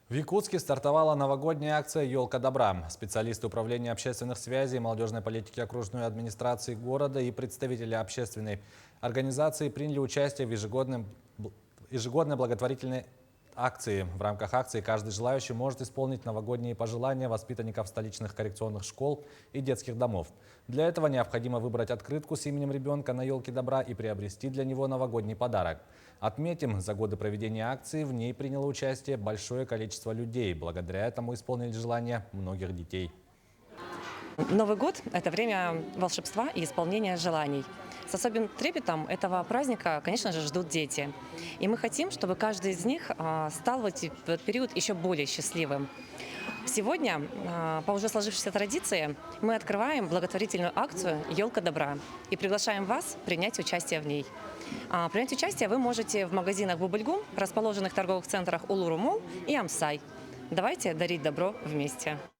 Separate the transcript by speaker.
Speaker 1: В Якутске стартовала новогодняя акция «Елка добра». Специалисты управления общественных связей, молодежной политики окружной администрации города и представители общественной организации приняли участие в ежегодной благотворительной акции. В рамках акции каждый желающий может исполнить новогодние пожелания воспитанников столичных коррекционных школ и детских домов. Для этого необходимо выбрать открытку с именем ребенка на «Елке добра» и приобрести для него новогодний подарок. Отметим, за годы проведения акции в ней приняло участие большое количество людей. Благодаря этому исполнили желания многих детей.
Speaker 2: Новый год – это время волшебства и исполнения желаний. С особенным трепетом этого праздника, конечно же, ждут дети. И мы хотим, чтобы каждый из них стал в этот период еще более счастливым. Сегодня, по уже сложившейся традиции, мы открываем благотворительную акцию «Елка добра» и приглашаем вас принять участие в ней. Принять участие вы можете в магазинах «Бубльгум», расположенных в торговых центрах «Улуру Молл» и «Амсай». Давайте дарить добро вместе.